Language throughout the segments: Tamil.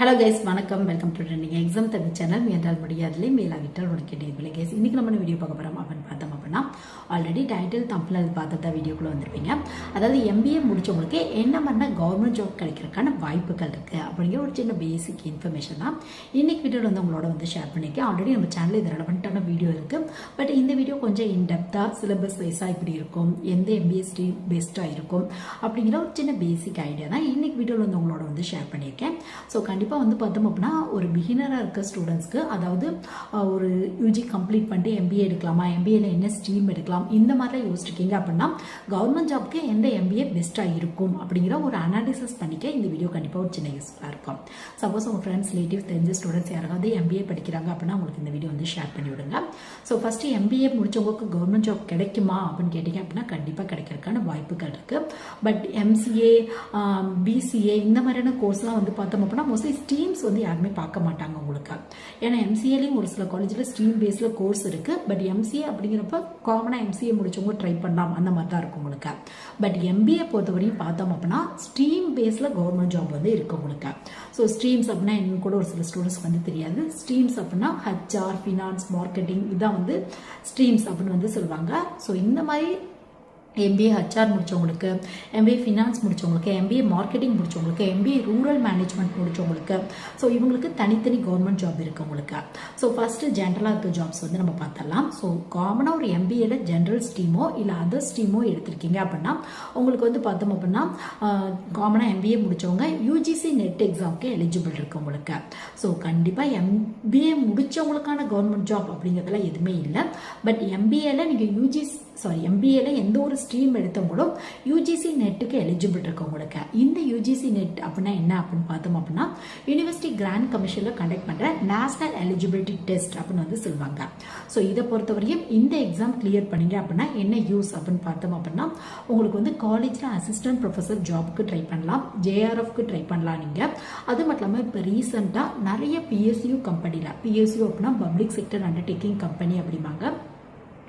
ஹலோ கைஸ், வணக்கம். Welcome to trending exam Tamil channel. முயன்றால் முடியாதுலே மேலாவிட்டால் உனக்கு கேட்டீங்க கைஸ். இன்னைக்கு நம்ம வீடியோ பார்க்க போகிறோம் அப்படின்னு பார்த்தோம் அப்படின்னா, ஆல்ரெடி டைட்டில் தம்பில் பார்த்து வீடியோக்குள்ளே வந்திருப்பீங்க. அதாவது எம்பிஏ முடிச்சவங்களுக்கு என்ன பண்ண கவர்மெண்ட் ஜாப் கிடைக்கிறதுக்கான வாய்ப்புகள் இருக்குது அப்படிங்கிற ஒரு சின்ன பேசிக் இன்ஃபர்மேஷன் தான் இன்னைக்கு வீடியோவில் வந்து உங்களோட வந்து ஷேர் பண்ணியிருக்கேன். ஆல்ரெடி நம்ம சேனலில் இது ரெலவெண்ட்டான வீடியோ இருக்குது. பட் இந்த வீடியோ கொஞ்சம் இன்டெப்த்தாக சிலபஸ் வைஸாக இப்படி இருக்கும், எந்த எம்பிஏ ஸ்ட்ரீம் பெஸ்ட்டாக இருக்கும் அப்படிங்கிற ஒரு சின்ன பேசிக் ஐடியா தான் இன்னைக்கு வீடியோவில் வந்து உங்களோட வந்து ஷேர் பண்ணியிருக்கேன். ஸோ கண்டிப்பாக வந்து பார்த்தோம் அப்படின்னா, ஒரு பிகினராக இருக்க ஸ்டூடெண்ட்ஸ்க்கு, அதாவது ஒரு யூஜி கம்ப்ளீட் பண்ணிட்டு எம்பிஏ எடுக்கலாமா, எம்பிஏல என்ன ஸ்ட்ரீம் எடுக்கலாம், இந்த மாதிரிலாம் யோசிச்சிருக்கீங்க அப்படின்னா கவர்மெண்ட் ஜாப்க்கு எந்த எம்பிஏ பெஸ்ட்டாக இருக்கும் அப்படிங்கிற ஒரு அனாலிசிஸ் பண்ணிக்க இந்த வீடியோ கண்டிப்பாக ஒரு சின்ன யூஸ்ஃபுல்லாக இருக்கும். சப்போஸ் உங்கள் ஃப்ரெண்ட்ஸ், ரிலேட்டிவ்ஸ், தெரிஞ்ச ஸ்டூடெண்ட்ஸ் யாராவது எம்பிஏ படிக்கிறாங்க அப்படின்னா உங்களுக்கு இந்த வீடியோ வந்து ஷேர் பண்ணி விடுங்க. ஸோ ஃபஸ்ட்டு எம்பிஏ முடிச்சவங்களுக்கு கவர்மெண்ட் ஜாப் கிடைக்குமா அப்படின்னு கேட்டிங்க அப்படின்னா கண்டிப்பாக கிடைக்கிறதுக்கான வாய்ப்புகள் இருக்குது. பட் எம்சிஏ, பிசிஏ இந்த மாதிரியான கோர்ஸ்லாம் வந்து பார்த்தோம் அப்படின்னா மோஸ்ட்லி ஸ்ட்ரீம்ஸ் வந்து யாருமே பார்க்க மாட்டாங்க உங்களுக்கு. ஏன்னா எம்சிஏலையும் ஒரு சில காலேஜில் ஸ்ட்ரீம் பேஸில் கோர்ஸ் இருக்குது. பட் எம்சிஏ அப்படிங்கிறப்ப காமனாக எம்சிஏ முடிச்சவங்க ட்ரை பண்ணலாம், அந்த மாதிரி தான் இருக்கும் உங்களுக்கு. பட் எம்பிஏ பொறுத்தவரையும் பார்த்தோம் அப்படின்னா ஸ்ட்ரீம் பேஸில் கவர்மெண்ட் ஜாப் வந்து இருக்கு உங்களுக்கு. ஸோ ஸ்ட்ரீம்ஸ் அப்படின்னா என்னன்னு கூட ஒரு சில ஸ்டூடெண்ட்ஸ் வந்து தெரியாது. ஸ்ட்ரீம்ஸ் அப்படின்னா ஹெச்ஆர், ஃபினான்ஸ், மார்க்கெட்டிங், இதான் வந்து ஸ்ட்ரீம்ஸ் அப்படின்னு வந்து சொல்லுவாங்க. ஸோ இந்த மாதிரி எம்பிஏ ஹெச்ஆர் முடிச்சவங்களுக்கு, எம்பிஏ ஃபினான்ஸ் முடிச்சவங்களுக்கு, எம்பிஏ மார்க்கெட்டிங் முடிச்சவங்களுக்கு, எம்பிஏ ரூரல் மேனேஜ்மெண்ட் முடிச்சவங்களுக்கு, ஸோ இவங்களுக்கு தனித்தனி கவர்மெண்ட் ஜாப் இருக்கு உங்களுக்கு. ஸோ ஃபர்ஸ்ட் ஜென்ரலாக இருக்க ஜாப்ஸ் வந்து நம்ம பார்த்தரலாம். ஸோ காமனாக ஒரு எம்பிஏல ஜென்ரல் ஸ்ட்ரீமோ இல்லை அதர் ஸ்ட்ரீமோ எடுத்திருக்கீங்க அப்படின்னா உங்களுக்கு வந்து பார்த்தோம் அப்படின்னா காமனாக எம்பிஏ முடிச்சவங்க யூஜிசி நெட் எக்ஸாம்க்கு எலிஜிபிள் இருக்கு உங்களுக்கு. ஸோ கண்டிப்பாக எம்பிஏ முடிச்சவங்களுக்கான கவர்மெண்ட் ஜாப் அப்படிங்கிறதுலாம் எதுவுமே இல்லை. பட் எம்பிஏல நீங்கள் எம்பிஏல எந்த ஒரு ஸ்ட்ரீம் எடுத்தவங்களும் யூஜிசி நெட்டுக்கு எலிஜிபிள் இருக்கவங்களுக்கு. இந்த யூஜிசி நெட் அப்படின்னா என்ன அப்படின்னு பார்த்தோம் அப்படின்னா யூனிவர்சிட்டி கிராண்ட் கமிஷன்ல கண்டக்ட் பண்ற நேஷனல் எலிஜிபிலிட்டி டெஸ்ட் அப்படின்னு வந்து சொல்லுவாங்க. ஸோ இதை பொறுத்தவரையும் இந்த எக்ஸாம் கிளியர் பண்ணீங்க அப்படின்னா என்ன யூஸ் அப்படின்னு பார்த்தோம் அப்படின்னா உங்களுக்கு வந்து காலேஜ்ல அசிஸ்டன்ட் ப்ரொஃபஸர் ஜாப்க்கு ட்ரை பண்ணலாம், ஜேஆர்எஃப்க்கு ட்ரை பண்ணலாம் நீங்க. அது மட்டும் இல்லாமல் இப்போ ரீசெண்டாக நிறைய பிஎஸ்யூ கம்பெனியில், பிஎஸ்யூ அப்படின்னா பப்ளிக் செக்டர் அண்டர்டேக்கிங் கம்பெனி அப்படிம்பாங்க,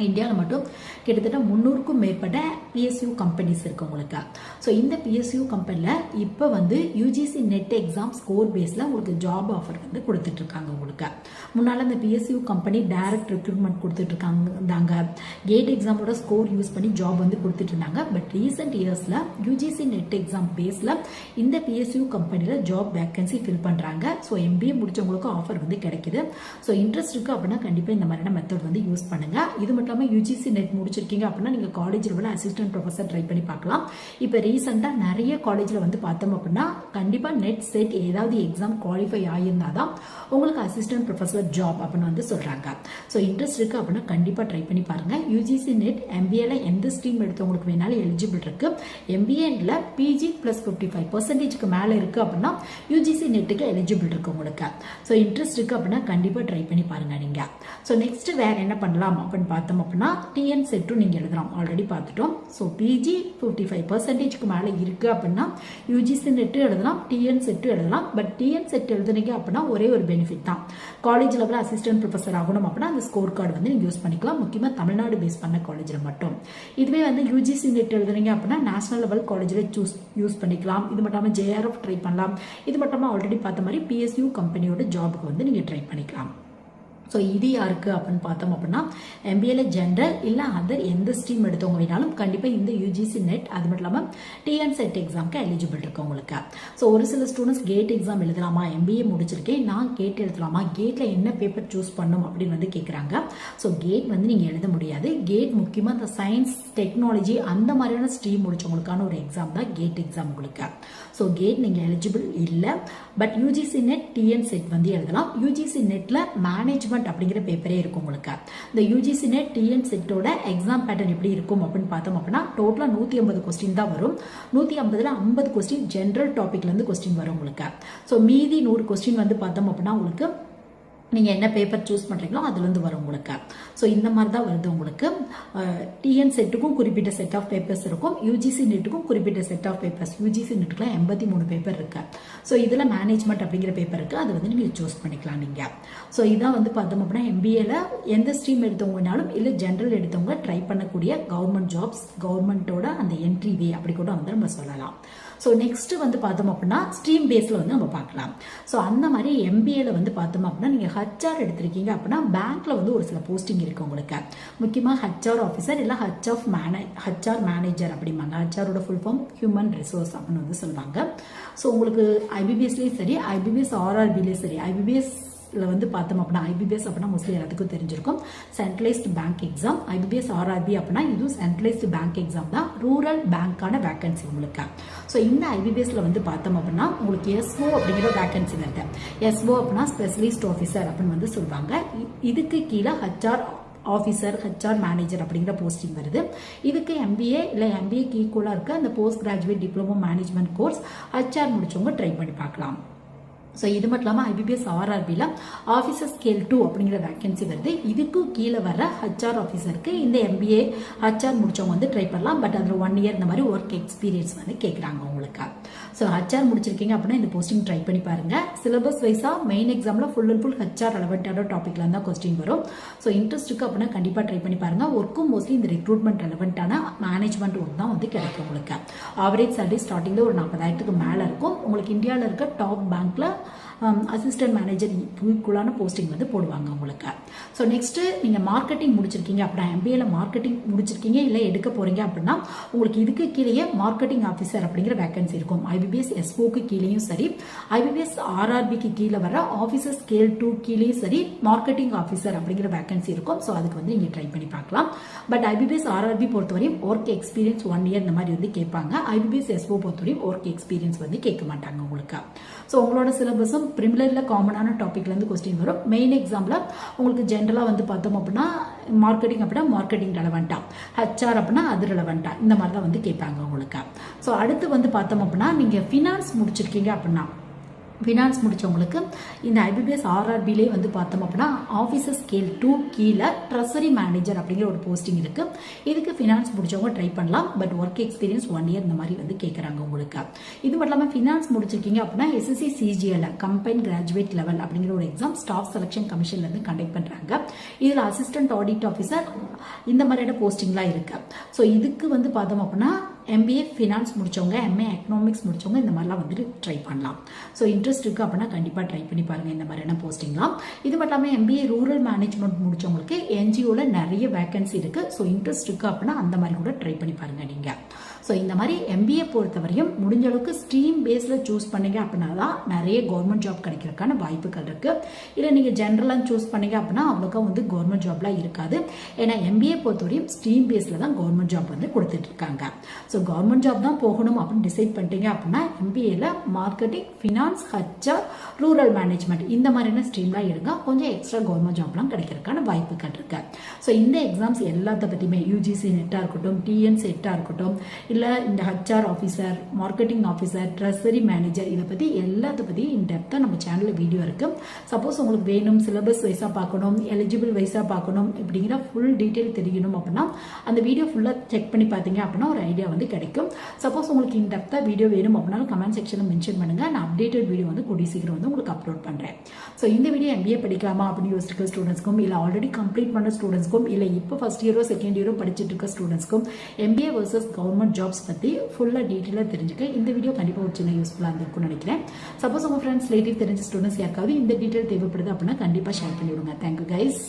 இந்தியாவில் மட்டும் கிட்டத்தட்ட 300க்கும் மேற்பட்ட பிஎஸ்யூ கம்பெனிஸ் இருக்கு உங்களுக்கு. ஸோ இந்த பிஎஸ்யூ கம்பெனியில் இப்போ வந்து யூஜிசி நெட் எக்ஸாம் ஸ்கோர் பேஸில் உங்களுக்கு ஜாப் ஆஃபர் வந்து கொடுத்துட்டு இருக்காங்க உங்களுக்கு. முன்னால் இந்த பிஎஸ்யூ கம்பெனி டைரக்ட் ரெக்ரூட்மெண்ட் கொடுத்துட்டு இருக்காங்க, கேட் எக்ஸாமோட ஸ்கோர் யூஸ் பண்ணி ஜாப் வந்து கொடுத்துட்டு இருந்தாங்க. பட் ரீசெண்ட் இயர்ஸில் யூஜிசி நெட் எக்ஸாம் பேஸில் இந்த பிஎஸ்யூ கம்பெனியில் ஜாப் வேகன்சி ஃபில் பண்ணுறாங்க. ஸோ எம்பிஏ முடிச்சவங்களுக்கு ஆஃபர் வந்து கிடைக்குது. ஸோ இன்ட்ரெஸ்ட் இருக்குது அப்படின்னா கண்டிப்பாக இந்த மாதிரியான மெத்தட் வந்து யூஸ் பண்ணுங்க. இது மட்டும் யூஜிசி நெட் முடிச்சிருக்கீங்க அப்படின்னா நீங்க காலேஜில் உள்ள அசிஸ்டன்ட் ப்ரொஃபஸர் ட்ரை பண்ணி பார்க்கலாம். இப்போ ரீசெண்டாக நிறைய காலேஜில் வந்து பார்த்தோம் அப்படின்னா கண்டிப்பாக நெட் செட் ஏதாவது எக்ஸாம் குவாலிஃபை ஆகியிருந்தாதான் உங்களுக்கு அசிஸ்டன்ட் ப்ரொஃபஸர் ஜாப் அப்படின்னு வந்து சொல்றாங்க. ஸோ இன்ட்ரெஸ்ட் இருக்கு அப்படின்னா கண்டிப்பாக ட்ரை பண்ணி பாருங்க. யூஜிசி நெட் எம்பிஏல எந்த ஸ்ட்ரீம் எடுத்தவங்களுக்கு வேணாலும் எலிஜிபிள் இருக்கு. எம்பிஏல பிஜி பிளஸ் 55% மேலே இருக்கு அப்படின்னா யூஜிசி நெட்டுக்கு எலிஜிபிள் இருக்கு உங்களுக்கு. ஸோ இன்ட்ரெஸ்ட் இருக்கு அப்படின்னா கண்டிப்பாக ட்ரை பண்ணி பாருங்க நீங்க. ஸோ நெக்ஸ்ட் வேற என்ன பண்ணலாம் அப்படின்னு பார்த்தோம் அப்படின்னா டிஎன் செட்டும் நீங்க எழுதலாம், ஆல்ரெடி பார்த்துட்டோம். ஸோ பிஜி 55% மேலே இருக்கு அப்படின்னா யூஜிசி நெட்டு எழுதலாம், டிஎன் செட்டும் எழுதலாம். பட் டிஎன் செட் எழுதுனீங்க அப்படின்னா ஒரே ஒரு பெனிஃபிட் தான், காலேஜ் லெவலில் அசிஸ்டன்ட் ப்ரொஃபஸர் ஆகணும் அப்படின்னா அந்த ஸ்கோர் கார்டு வந்து நீங்க யூஸ் பண்ணிக்கலாம், முக்கியமாக தமிழ்நாடு பேஸ் பண்ண காலேஜில் மட்டும். இதுவே வந்து யூஜிசி நெட் எழுதுனீங்க அப்படின்னா நேஷனல் லெவல் காலேஜில் யூஸ் பண்ணிக்கலாம். இது மட்டும் ஜேஆர்எஃப் ட்ரை பண்ணலாம். இது மட்டும் ஆல்ரெடி பார்த்த மாதிரி பிஎஸ்யூ கம்பெனியோட ஜாபுக்கு வந்து நீங்க ட்ரை பண்ணிக்கலாம். ஸோ இது யாருக்கு அப்படின்னு பார்த்தோம் அப்படின்னா எம்பிஏல ஜென்ரல் இல்லை அதர் எந்த ஸ்ட்ரீம் எடுத்தவங்க வேணாலும் கண்டிப்பாக இந்த யூஜிசி நெட் அது மட்டும் இல்லாமல் டிஎன் செட் எக்ஸாம்க்கு எலிஜிபிள் இருக்கு உங்களுக்கு. ஸோ ஒரு சில ஸ்டூடெண்ட்ஸ் கேட் எக்ஸாம் எழுதலாமா, எம்பிஏ முடிச்சிருக்கேன் நான் கேட் எழுதலாமா, கேட்டில் என்ன பேப்பர் சூஸ் பண்ணும் அப்படின்னு வந்து கேட்குறாங்க. ஸோ கேட் வந்து நீங்கள் எழுத முடியாது. கேட் முக்கியமாக இந்த சயின்ஸ், டெக்னாலஜி அந்த மாதிரியான ஸ்ட்ரீம் முடிச்சவங்களுக்கான ஒரு எக்ஸாம் தான் கேட் எக்ஸாம் உங்களுக்கு. ஸோ கேட் நீங்கள் எலிஜிபிள் இல்லை. But UGC net, TN set வந்து எழுதலாம். யூஜிசி நெட்டில் மேனேஜ்மெண்ட் அப்படிங்கிற பேப்பரே இருக்கும் உங்களுக்கு. இந்த யூஜிசி நெட், டிஎன் செட்டோட எக்ஸாம் பேட்டர்ன் எப்படி இருக்கும் அப்படின்னு பார்த்தோம் அப்படின்னா டோட்டலா 150 கொஸ்டின் தான் வரும். 150ல் 50 கொஸ்டின் ஜென்ரல் டாபிக்ல இருந்து கொஸ்டின் வரும் உங்களுக்கு. ஸோ மீதி 100 கொஸ்டின் வந்து பார்த்தோம் அப்படின்னா உங்களுக்கு நீங்கள் என்ன பேப்பர் சூஸ் பண்ணுறீங்களோ அதுலேருந்து வரும் உங்களுக்கு. ஸோ இந்த மாதிரி தான் வருது உங்களுக்கு. டிஎன் செட்டுக்கும் குறிப்பிட்ட செட் ஆஃப் பேப்பர்ஸ் இருக்கும், யூஜிசி நெட்டுக்கும் குறிப்பிட்ட செட் ஆஃப் பேப்பர்ஸ். யூஜிசி நெட்டுக்குலாம் 83 பேப்பர் இருக்கு. ஸோ இதில் மேனேஜ்மெண்ட் அப்படிங்கிற பேப்பர் இருக்குது, அது வந்து நீங்கள் சூஸ் பண்ணிக்கலாம் நீங்கள். ஸோ இதான் வந்து பார்த்தோம் அப்படின்னா எம்பிஏல எந்த ஸ்ட்ரீம் எடுத்தவங்கனாலும் இல்லை ஜென்ரல் எடுத்தவங்க ட்ரை பண்ணக்கூடிய கவர்மெண்ட் ஜாப்ஸ், கவர்மெண்ட்டோட அந்த என்ட்ரி வே அப்படி கூட வந்து நம்ம சொல்லலாம். ஸோ நெக்ஸ்ட் வந்து பார்த்தோம் அப்படின்னா ஸ்ட்ரீம் பேஸில் வந்து நம்ம பார்க்கலாம். ஸோ அந்த மாதிரி எம்பிஏல வந்து பார்த்தோம் அப்படின்னா நீங்கள் ஹச்ஆர் எடுத்திருக்கீங்க அப்படின்னா பேங்க்ல வந்து ஒரு சில போஸ்டிங் இருக்கு உங்களுக்கு. முக்கியமாக ஹச்ஆர் ஆஃபீஸர் இல்லை ஹச்ஆர் மேனேஜர் அப்படிம்பாங்க. ஹச்ஆரோட ஃபுல் ஃபார்ம் ஹியூமன் ரிசோர்ஸ் அப்படின்னு வந்து சொல்லுவாங்க. ஸோ உங்களுக்கு ஐபிபிஎஸ்லேயும் சரி, ஐபிபிஎஸ் ஆர்ஆர்பிலையும் சரி, ஐபிபிஎஸ்ல வந்து பார்த்தோம் அப்படின்னா ஐபிபிஎஸ் அப்படின்னா மோஸ்ட்லி எல்லாத்துக்கும் தெரிஞ்சிருக்கும், centralised bank exam. IBPS RRB அப்படின்னா இதுவும் சென்ட்ரலைஸ்டு பேங்க் எக்ஸாம் தான், ரூரல் பேங்க்கான வேகன்சி உங்களுக்கு. ஸோ இந்த ஐபிபிஎஸ்ல வந்து பார்த்தோம் அப்படின்னா உங்களுக்கு எஸ்ஓ அப்படிங்கிற வேகன்சி வருது. எஸ்ஓ அப்படின்னா ஸ்பெஷலிஸ்ட் ஆஃபீஸர் அப்படின்னு வந்து சொல்லுவாங்க. இதுக்கு கீழே ஹச்ஆர் ஆஃபீஸர், ஹச்ஆர் மேனேஜர் அப்படிங்கிற போஸ்டிங் வருது. இதுக்கு எம்பிஏ இல்லை எம்பிஏக்கு ஈக்குவலாக இருக்க அந்த post graduate diploma management course HR முடிச்சவங்க ட்ரை பண்ணி பார்க்கலாம். ஸோ இது மட்டும் இல்லாமல் ஐபிபிஎஸ் ஆர்ஆர்பியில் ஆஃபீஸர் ஸ்கேல் 2 அப்படிங்கிற வேகன்சி வருது. இதுக்கு கீழே வர ஹச்ஆர் ஆஃபீஸருக்கு இந்த எம்பிஏ ஹச்ஆர் முடிச்சவங்க வந்து ட்ரை பண்ணலாம். பட் அதில் 1 இயர் இந்த மாதிரி ஒர்க் எக்ஸ்பீரியன்ஸ் வந்து கேட்குறாங்க உங்களுக்கு. ஸோ ஹச்ஆர் முடிச்சிருக்கீங்க அப்படின்னா இந்த போஸ்டிங் ட்ரை பண்ணி பாருங்க. சிலபஸ் வைஸாக மெயின் எக்ஸாமில் ஃபுல் அண்ட் ஃபுல் ஹச்ஆர் ரெலவெண்டான டாப்பிக்ல தான் கொஸ்டின் வரும். ஸோ இன்ட்ரெஸ்ட் இருக்கு அப்படின்னா கண்டிப்பாக ட்ரை பண்ணி பாருங்க. ஒர்க்கும் மோஸ்ட்லி இந்த ரெக்ரூட்மெண்ட் ரெலவெண்டான மேனேஜ்மெண்ட் ஒர்க் தான் வந்து கிடைக்கும் உங்களுக்கு. ஆவரேஜ் சேலரி ஸ்டார்டிங்கில் ஒரு 40,000க்கு மேலே இருக்கும். உங்களுக்கு இந்தியாவில் இருக்க டாப் பேங்க்ல அசிஸ்டன்ட் மேனேஜர் ஈக்குவலான போஸ்டிங் வந்து போடுவாங்க உங்களுக்கு. ஸோ நெக்ஸ்ட் நீங்கள் மார்க்கெட்டிங் முடிச்சிருக்கீங்க அப்படின்னா எம்பிஏல மார்க்கெட்டிங் முடிச்சிருக்கீங்க இல்லை எடுக்க போறீங்க அப்படின்னா உங்களுக்கு இதுக்கு கீழே மார்க்கெட்டிங் ஆஃபீஸர் அப்படிங்கிற வேகன்சி இருக்கும். ஐபிபிஎஸ் எஸ்ஓக்கு கீழேயும் சரி, ஐபிபிஎஸ் ஆர்ஆர்பிக்கு கீழே வர ஆஃபீஸர் ஸ்கேல் 2 கீழேயும் சரி மார்க்கெட்டிங் ஆஃபீஸர் அப்படிங்கிற வேகன்சி இருக்கும். ஸோ அதுக்கு வந்து நீங்கள் ட்ரை பண்ணி பார்க்கலாம். பட் ஐபிபிஎஸ் ஆர்ஆர்பி பொறுத்தவரையும் ஒர்க் எக்ஸ்பீரியன்ஸ் 1 இயர் இந்த மாதிரி வந்து கேட்பாங்க. ஐபிபிஎஸ் எஸ்ஓ பொறுத்தவரையும் ஒர்க் எக்ஸ்பீரியன்ஸ் வந்து கேட்க மாட்டாங்க உங்களுக்கு. ஸோ உங்களோட சிலபஸும் ப்ரிமிலரில் காமனான டாபிக்லேருந்து கொஸ்டின் வரும். மெயின் எக்ஸாமில் உங்களுக்கு ஜென்ரலாக வந்து பார்த்தோம் அப்படின்னா மார்க்கெட்டிங் அப்படின்னா மார்க்கெட்டிங் ரெலவெண்டா, ஹச்ஆர் அப்படின்னா அது ரெலவெண்டா, இந்த மாதிரி தான் வந்து கேட்பாங்க உங்களுக்கு. ஸோ அடுத்து வந்து பார்த்தோம் அப்படின்னா நீங்கள் ஃபினான்ஸ் முடிச்சிருக்கீங்க அப்படின்னா ஃபினான்ஸ் முடிச்சவங்களுக்கு இந்த ஐபிபிஎஸ் ஆர்ஆர்பிலே வந்து பார்த்தோம் அப்படின்னா ஆஃபீஸர் ஸ்கேல் 2 கீழே ட்ரெஸரி மேனேஜர் அப்படிங்கிற ஒரு போஸ்டிங் இருக்கு. இதுக்கு ஃபினான்ஸ் முடிச்சவங்க ட்ரை பண்ணலாம். பட் ஒர்க் எக்ஸ்பீரியன்ஸ் 1 இயர் இந்த மாதிரி வந்து கேட்குறாங்க உங்களுக்கு. இது மட்டும் இல்லாமல் ஃபினான்ஸ் முடிச்சிருக்கீங்க அப்படின்னா SSC CGL combine graduate level அப்படிங்கிற ஒரு எக்ஸாம் ஸ்டாஃப் செலக்ஷன் கமிஷன்ல இருந்து கண்டக்ட் பண்றாங்க. இதில் அசிஸ்டன்ட் ஆடிட் ஆஃபீஸர் இந்த மாதிரியான போஸ்டிங்லாம் இருக்கு. ஸோ இதுக்கு வந்து பார்த்தோம் அப்படின்னா எம்பிஏ ஃபினான்ஸ் முடிச்சவங்க, எம்ஏ எக்கனாமிக்ஸ் முடிச்சவங்க இந்த மாதிரிலாம் வந்துட்டு ட்ரை பண்ணலாம். ஸோ இன்ட்ரெஸ்ட் இருக்கு அப்படின்னா கண்டிப்பாக ட்ரை பண்ணி பாருங்க இந்த மாதிரியான போஸ்டிங்லாம். இது மட்டும் இல்லாமல் எம்பிஏ ரூரல் மேனேஜ்மெண்ட் முடிச்சவங்களுக்கு என்ஜிஓல நிறைய வேகன்சி இருக்கு. ஸோ இன்ட்ரெஸ்ட் இருக்கு அப்படின்னா அந்த மாதிரி கூட ட்ரை பண்ணி பாருங்க நீங்க. ஸோ இந்த மாதிரி எம்பிஏ பொறுத்தவரையும் முடிஞ்ச அளவுக்கு ஸ்ட்ரீம் பேஸில் சூஸ் பண்ணீங்க அப்படின்னா தான் நிறைய கவர்மெண்ட் ஜாப் கிடைக்கிறதுக்கான வாய்ப்புகள் இருக்கு. இல்லை நீங்கள் ஜென்ரலாக சூஸ் பண்ணீங்க அப்படின்னா அவ்வளோக்கா வந்து கவர்மெண்ட் ஜாப்லாம் இருக்காது. ஏன்னா எம்பிஏ பொறுத்தவரையும் ஸ்ட்ரீம் பேஸில் தான் கவர்மெண்ட் ஜாப் வந்து கொடுத்துட்டு இருக்காங்க. ஸோ கவர்மெண்ட் ஜாப் தான் போகணும் அப்படின்னு டிசைட் பண்ணிட்டீங்க அப்படின்னா எம்பிஏல marketing, finance, HR, rural management இந்த மாதிரியான ஸ்ட்ரீம்லாம் எடுங்க. கொஞ்சம் எக்ஸ்ட்ரா கவர்மெண்ட் ஜாப்லாம் கிடைக்கிறதுக்கான வாய்ப்புகள் இருக்கு. ஸோ இந்த எக்ஸாம்ஸ் எல்லாத்த பற்றியுமே யூஜிசி நெட்டாக இருக்கட்டும், டிஎன் செட்டாக இருக்கட்டும், இல்லை இந்த HR officer, marketing officer, treasury manager இதை பற்றி எல்லாத்த பற்றி இன் டெப்த்தாக நம்ம சேனலில் வீடியோ இருக்குது. சப்போஸ் உங்களுக்கு வேணும், சிலபஸ் வைஸாக பார்க்கணும், எலிஜிபிள் வைஸாக பார்க்கணும், இப்படிங்கிற ஃபுல் டீட்டெயில் தெரியணும் அப்படின்னா அந்த வீடியோ ஃபுல்லாக செக் பண்ணி பார்த்தீங்க அப்படின்னா ஒரு ஐடியா வந்து கிடைக்கும். சப்போஸ் உங்களுக்கு இன் டெப்த்தாக வீடியோ வேணும் அப்படின்னாலும் கமெண்ட் செக்ஷனில் மென்ஷன் பண்ணுங்கள். நான் அப்டேட்டட் வீடியோ வந்து கூடிய சீக்கிரம் வந்து உங்களுக்கு அப்லோட் பண்ணுறேன். ஸோ இந்த வீடியோ எம்பிஏ படிக்கலாமா அப்படின்னு யோசிச்சிருக்க ஸ்டூடெண்ட்ஸ்க்கும், இல்லை ஆல்ரெடி கம்ப்ளீட் பண்ண ஸ்டூடெண்ட்ஸ்க்கும், இல்லை இப்போ ஃபர்ஸ்ட் இயரோ செகண்ட் இயரோ படிச்சுட்டு இருக்க ஸ்டூடெண்ட்ஸ்க்கும் எம்பிஏ வர்சஸ் கவர்மெண்ட் ஜாப்ஸ் பற்றி ஃபுல்லாக டீட்டெயிலாக தெரிஞ்சுக்க இந்த வீடியோ கண்டிப்பாக ஒரு சின்ன யூஸ்ஃபுல்லாக இருந்திருக்கும்னு நினைக்கிறேன். சப்போஸ் உங்கள் ஃப்ரெண்ட்ஸ் ரிலேட்டிவ் தெரிஞ்ச ஸ்டூடெண்ட்ஸ் யாருக்காவது இந்த டீட்டெயில் தேவைப்படுது அப்படின்னா கண்டிப்பாக ஷேர் பண்ணி விடுங்க. Thank you guys.